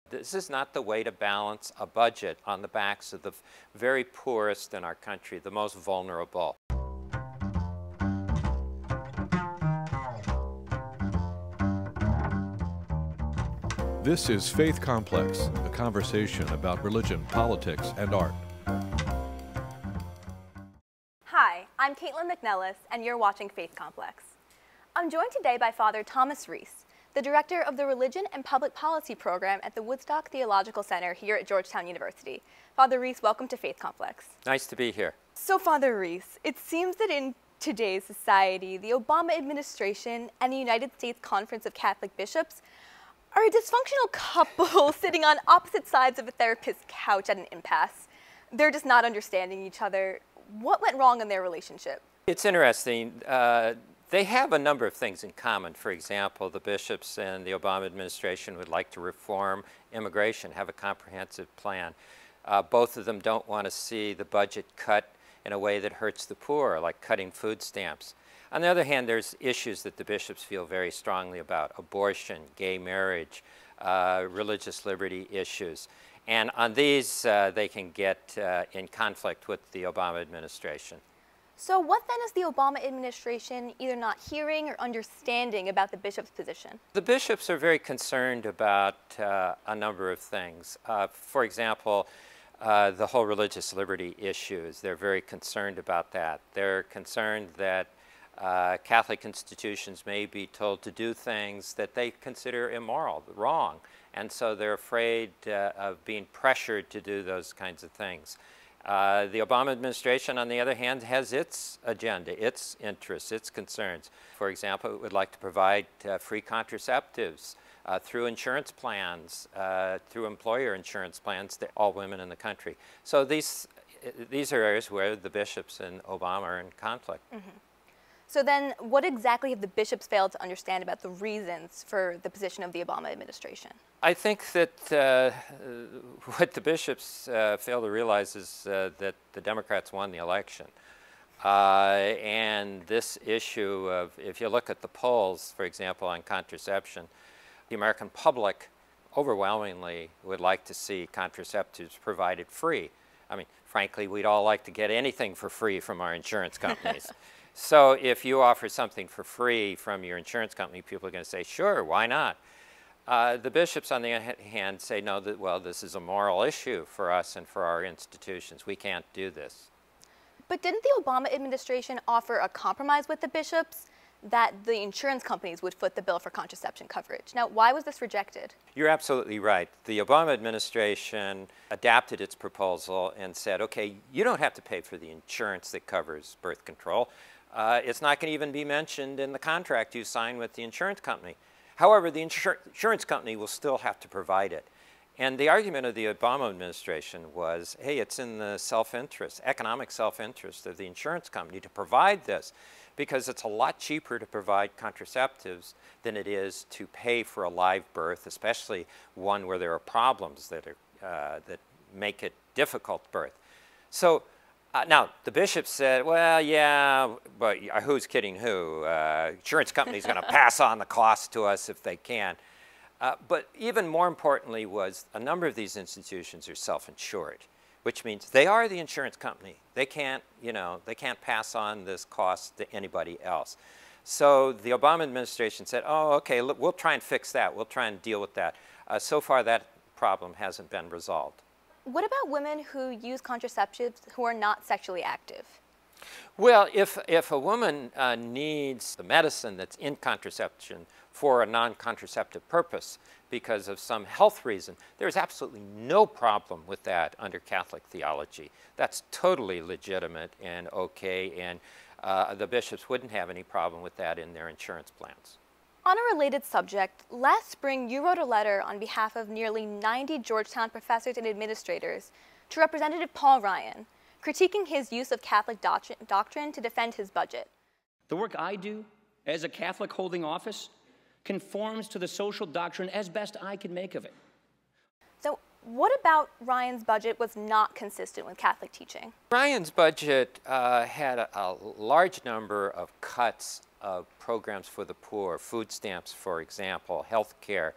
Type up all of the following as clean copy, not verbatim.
This is not the way to balance a budget on the backs of the very poorest in our country, the most vulnerable. This is Faith Complex, a conversation about religion, politics, and art. Hi, I'm Katelyn McNelis, and you're watching Faith Complex. I'm joined today by Father Thomas Reese, the director of the Religion and Public Policy program at the Woodstock Theological Center here at Georgetown University. Father Reese, welcome to Faith Complex. Nice to be here. So, Father Reese, it seems that in today's society, the Obama administration and the United States Conference of Catholic Bishops are a dysfunctional couple sitting on opposite sides of a therapist's couch at an impasse. They're just not understanding each other. What went wrong in their relationship? It's interesting. They have a number of things in common. For example, the bishops and the Obama administration would like to reform immigration, have a comprehensive plan. Both of them don't want to see the budget cut in a way that hurts the poor, like cutting food stamps. On the other hand, there's issues that the bishops feel very strongly about: abortion, gay marriage, religious liberty issues. And on these, they can get in conflict with the Obama administration. So what then is the Obama administration either not hearing or understanding about the bishop's position? The bishops are very concerned about a number of things. For example, the whole religious liberty issues. They're very concerned about that. They're concerned that Catholic institutions may be told to do things that they consider immoral, wrong. And so they're afraid of being pressured to do those kinds of things. The Obama administration, on the other hand, has its agenda, its interests, its concerns. For example, it would like to provide free contraceptives through insurance plans, through employer insurance plans to all women in the country. So these are areas where the bishops and Obama are in conflict. Mm-hmm. So then what exactly have the bishops failed to understand about the reasons for the position of the Obama administration? I think that what the bishops fail to realize is that the Democrats won the election. And this issue of, if you look at the polls, for example, on contraception, the American public overwhelmingly would like to see contraceptives provided free. I mean, frankly, we'd all like to get anything for free from our insurance companies. So if you offer something for free from your insurance company, people are going to say, sure, why not? The bishops, on the other hand, say, no, well, this is a moral issue for us and for our institutions. We can't do this. But didn't the Obama administration offer a compromise with the bishops that the insurance companies would foot the bill for contraception coverage? Now, why was this rejected? You're absolutely right. The Obama administration adapted its proposal and said, okay, you don't have to pay for the insurance that covers birth control. It's not going to even be mentioned in the contract you sign with the insurance company. However, the insurance company will still have to provide it. And the argument of the Obama administration was, hey, it's in the self-interest, economic self-interest of the insurance company to provide this, because it's a lot cheaper to provide contraceptives than it is to pay for a live birth, especially one where there are problems that make it difficult to birth. So now, the bishops said, well, yeah, but who's kidding who? Insurance companies are going to pass on the cost to us if they can. But even more importantly was a number of these institutions are self-insured, which means they are the insurance company. They can't, they can't pass on this cost to anybody else. So the Obama administration said, oh, okay, look, we'll try and fix that. We'll try and deal with that. So far, that problem hasn't been resolved. What about women who use contraceptives who are not sexually active? Well, if a woman needs the medicine that's in contraception for a non-contraceptive purpose because of some health reason, there's absolutely no problem with that under Catholic theology. That's totally legitimate and okay, and the bishops wouldn't have any problem with that in their insurance plans. On a related subject, last spring you wrote a letter on behalf of nearly 90 Georgetown professors and administrators to Representative Paul Ryan, critiquing his use of Catholic doctrine to defend his budget. The work I do as a Catholic holding office conforms to the social doctrine as best I can make of it. So what about Ryan's budget was not consistent with Catholic teaching? Ryan's budget had a large number of cuts of programs for the poor, food stamps, for example, health care.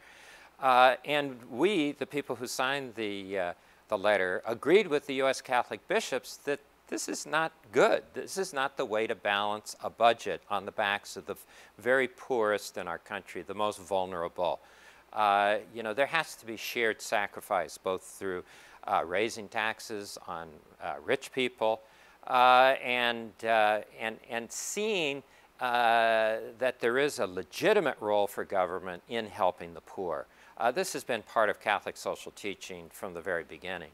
And we, the people who signed the letter, agreed with the U.S. Catholic bishops that this is not good. This is not the way to balance a budget on the backs of the very poorest in our country, the most vulnerable. You know, there has to be shared sacrifice, both through raising taxes on rich people and seeing that there is a legitimate role for government in helping the poor. This has been part of Catholic social teaching from the very beginning.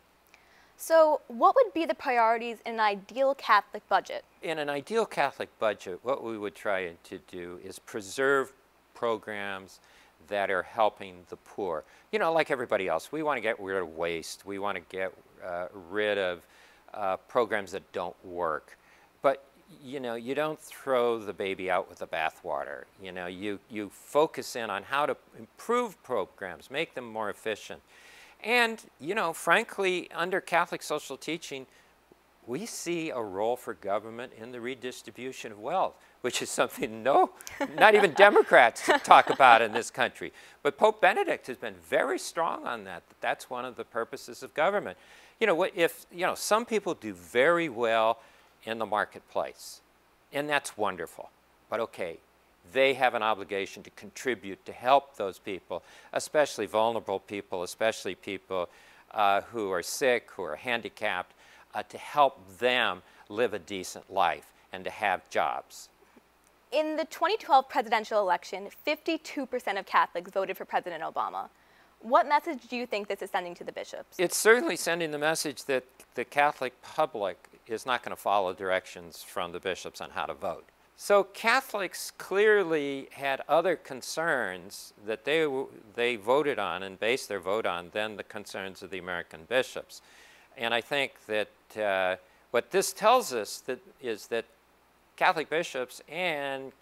So what would be the priorities in an ideal Catholic budget? In an ideal Catholic budget, what we would try to do is preserve programs that are helping the poor. You know, like everybody else, we want to get rid of waste. We want to get rid of programs that don't work. But, you know, you don't throw the baby out with the bathwater. You know, you focus in on how to improve programs, make them more efficient. And, you know, frankly, under Catholic social teaching, we see a role for government in the redistribution of wealth, which is something not even Democrats talk about in this country. But Pope Benedict has been very strong on that. That's one of the purposes of government. You know, some people do very well in the marketplace, and that's wonderful. But okay, they have an obligation to contribute to help those people, especially vulnerable people, especially people who are sick, who are handicapped, to help them live a decent life and to have jobs. In the 2012 presidential election, 52% of Catholics voted for President Obama. What message do you think this is sending to the bishops? It's certainly sending the message that the Catholic public is not going to follow directions from the bishops on how to vote. So Catholics clearly had other concerns that they voted on and based their vote on than the concerns of the American bishops. And I think that what this tells us is that Catholic bishops and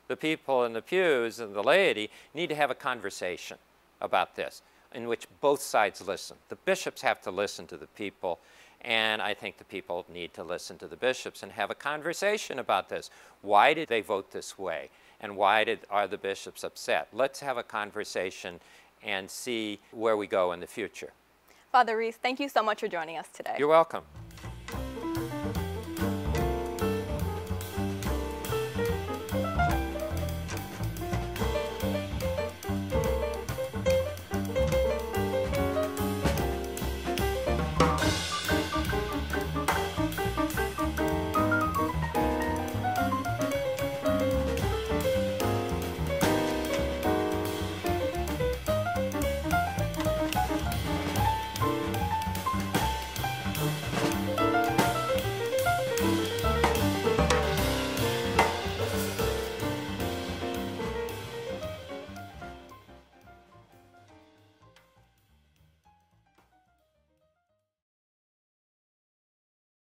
the people in the pews and the laity need to have a conversation about this in which both sides listen. The bishops have to listen to the people, and I think the people need to listen to the bishops and have a conversation about this. Why did they vote this way? And why are the bishops upset? Let's have a conversation and see where we go in the future. Father Reese, thank you so much for joining us today. You're welcome.